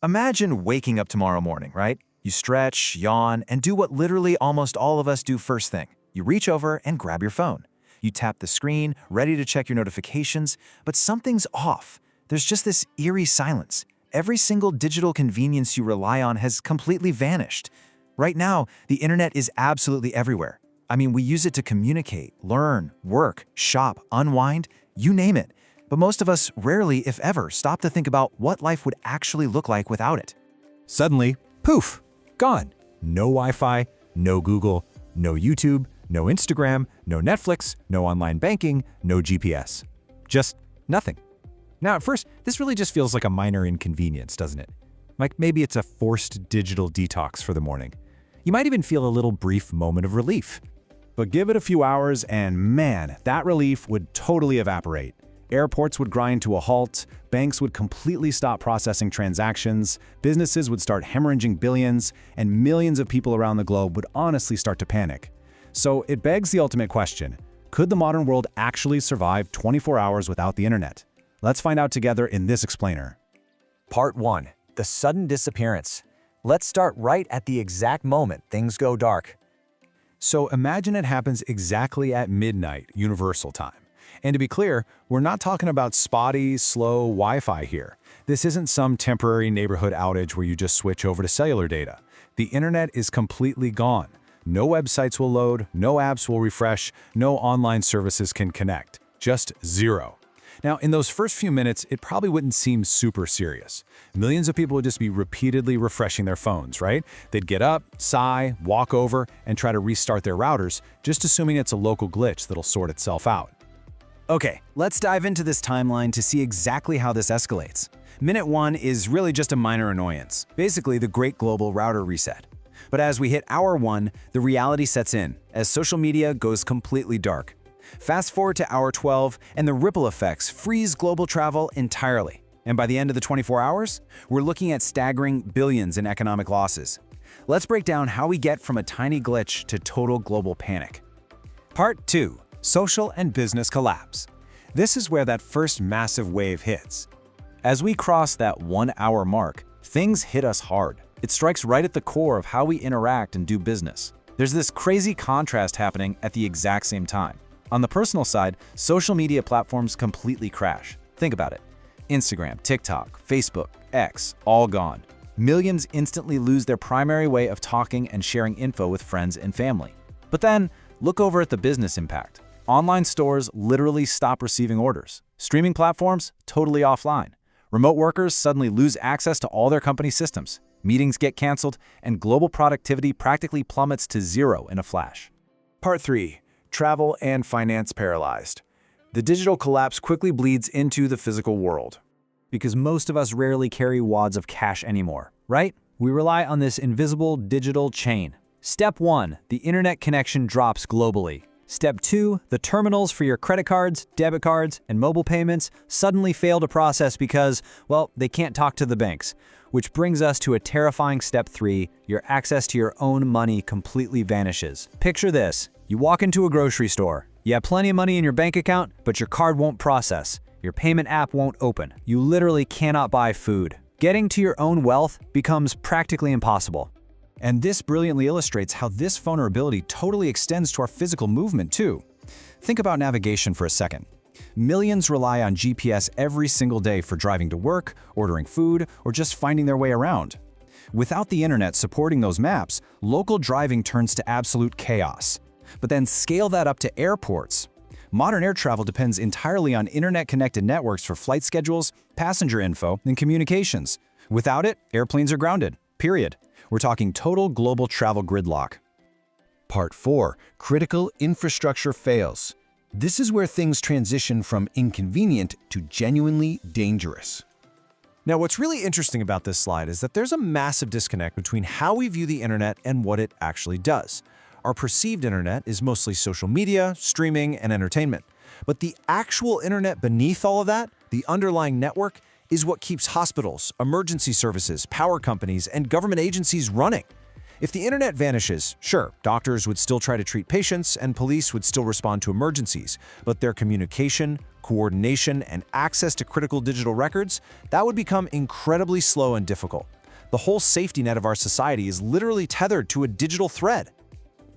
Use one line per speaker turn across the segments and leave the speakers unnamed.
Imagine waking up tomorrow morning, right? You stretch, yawn, and do what literally almost all of us do first thing. You reach over and grab your phone. You tap the screen, ready to check your notifications, but something's off. There's just this eerie silence. Every single digital convenience you rely on has completely vanished. Right now, the internet is absolutely everywhere. I mean, we use it to communicate, learn, work, shop, unwind, you name it. But most of us rarely, if ever, stop to think about what life would actually look like without it.
Suddenly, poof, gone. No Wi-Fi, no Google, no YouTube, no Instagram, no Netflix, no online banking, no GPS. Just nothing. Now, at first, this really just feels like a minor inconvenience, doesn't it? Like maybe it's a forced digital detox for the morning. You might even feel a little brief moment of relief. But give it a few hours and man, that relief would totally evaporate. Airports would grind to a halt, banks would completely stop processing transactions, businesses would start hemorrhaging billions, and millions of people around the globe would honestly start to panic. So it begs the ultimate question, could the modern world actually survive 24 hours without the internet? Let's find out together in this explainer.
Part 1. The sudden disappearance. Let's start right at the exact moment things go dark.
So imagine it happens exactly at midnight, Universal Time. And to be clear, we're not talking about spotty, slow Wi-Fi here. This isn't some temporary neighborhood outage where you just switch over to cellular data. The internet is completely gone. No websites will load, no apps will refresh, no online services can connect. Just zero. Now, in those first few minutes, it probably wouldn't seem super serious. Millions of people would just be repeatedly refreshing their phones, right? They'd get up, sigh, walk over, and try to restart their routers, just assuming it's a local glitch that'll sort itself out.
Okay, let's dive into this timeline to see exactly how this escalates. Minute 1 is really just a minor annoyance, basically the great global router reset. But as we hit hour 1, the reality sets in, as social media goes completely dark. Fast forward to hour 12, and the ripple effects freeze global travel entirely. And by the end of the 24 hours, we're looking at staggering billions in economic losses. Let's break down how we get from a tiny glitch to total global panic.
Part 2. Social and business collapse. This is where that first massive wave hits. As we cross that 1 hour mark, things hit us hard. It strikes right at the core of how we interact and do business. There's this crazy contrast happening at the exact same time. On the personal side, social media platforms completely crash. Think about it. Instagram, TikTok, Facebook, X, all gone. Millions instantly lose their primary way of talking and sharing info with friends and family. But then, look over at the business impact. Online stores literally stop receiving orders. Streaming platforms, totally offline. Remote workers suddenly lose access to all their company systems. Meetings get canceled, and global productivity practically plummets to zero in a flash.
Part 3. Travel and finance paralyzed. The digital collapse quickly bleeds into the physical world.
Because most of us rarely carry wads of cash anymore, right? We rely on this invisible digital chain. Step 1. The internet connection drops globally. Step 2. The terminals for your credit cards, debit cards, and mobile payments suddenly fail to process because, well, they can't talk to the banks. Which brings us to a terrifying step 3. Your access to your own money completely vanishes. Picture this. You walk into a grocery store. You have plenty of money in your bank account, but your card won't process. Your payment app won't open. You literally cannot buy food. Getting to your own wealth becomes practically impossible.
And this brilliantly illustrates how this vulnerability totally extends to our physical movement too. Think about navigation for a second. Millions rely on GPS every single day for driving to work, ordering food, or just finding their way around. Without the internet supporting those maps, local driving turns to absolute chaos. But then scale that up to airports. Modern air travel depends entirely on internet-connected networks for flight schedules, passenger info, and communications. Without it, airplanes are grounded, period. We're talking total global travel gridlock.
Part 4. Critical infrastructure fails. This is where things transition from inconvenient to genuinely dangerous.
Now, what's really interesting about this slide is that there's a massive disconnect between how we view the internet and what it actually does. Our perceived internet is mostly social media, streaming, and entertainment. But the actual internet beneath all of that, the underlying network, is what keeps hospitals, emergency services, power companies, and government agencies running.
If the internet vanishes, sure, doctors would still try to treat patients and police would still respond to emergencies, but their communication, coordination, and access to critical digital records, that would become incredibly slow and difficult. The whole safety net of our society is literally tethered to a digital thread.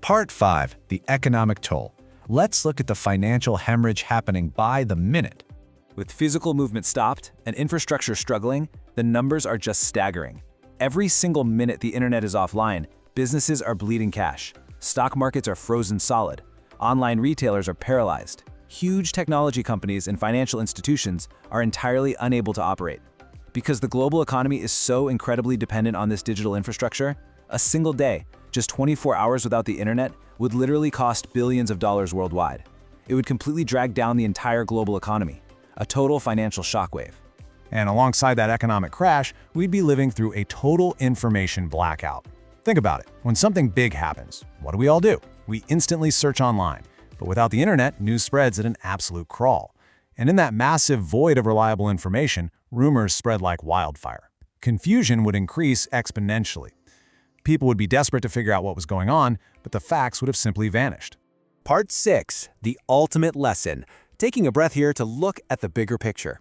Part 5. The economic toll. Let's look at the financial hemorrhage happening by the minute.
With physical movement stopped and infrastructure struggling, the numbers are just staggering. Every single minute the internet is offline, businesses are bleeding cash. Stock markets are frozen solid. Online retailers are paralyzed. Huge technology companies and financial institutions are entirely unable to operate. Because the global economy is so incredibly dependent on this digital infrastructure, a single day, just 24 hours without the internet, would literally cost billions of dollars worldwide. It would completely drag down the entire global economy. A total financial shockwave.
And alongside that economic crash, we'd be living through a total information blackout. Think about it. When something big happens, what do we all do? We instantly search online. But without the internet, news spreads at an absolute crawl. And in that massive void of reliable information, rumors spread like wildfire. Confusion would increase exponentially. People would be desperate to figure out what was going on, but the facts would have simply vanished.
Part 6. The ultimate lesson. Taking a breath here to look at the bigger picture.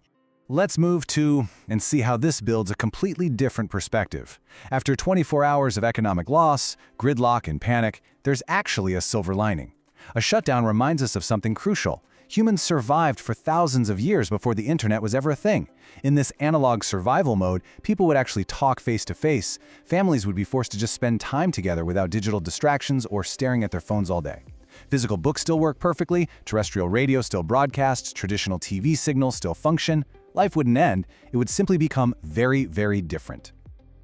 Let's move to and see how this builds a completely different perspective. After 24 hours of economic loss, gridlock, and panic, there's actually a silver lining. A shutdown reminds us of something crucial. Humans survived for thousands of years before the internet was ever a thing. In this analog survival mode, people would actually talk face to face. Families would be forced to just spend time together without digital distractions or staring at their phones all day. Physical books still work perfectly, terrestrial radio still broadcasts, traditional TV signals still function. Life wouldn't end, it would simply become very, very different.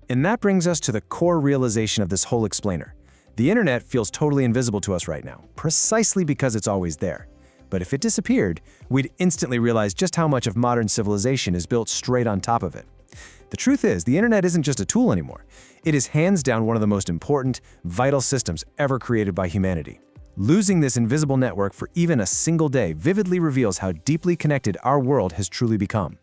And that brings us to the core realization of this whole explainer. The internet feels totally invisible to us right now, precisely because it's always there. But if it disappeared, we'd instantly realize just how much of modern civilization is built straight on top of it. The truth is, the internet isn't just a tool anymore. It is hands down one of the most important, vital systems ever created by humanity. Losing this invisible network for even a single day vividly reveals how deeply connected our world has truly become.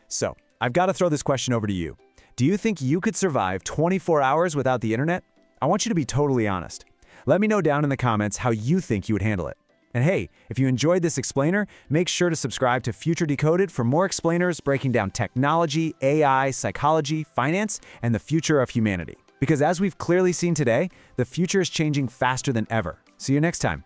So, I've got to throw this question over to you. Do you think you could survive 24 hours without the internet? I want you to be totally honest. Let me know down in the comments how you think you would handle it. And hey, if you enjoyed this explainer, make sure to subscribe to Future Decoded for more explainers breaking down technology, AI, psychology, finance, and the future of humanity. Because as we've clearly seen today, the future is changing faster than ever. See you next time.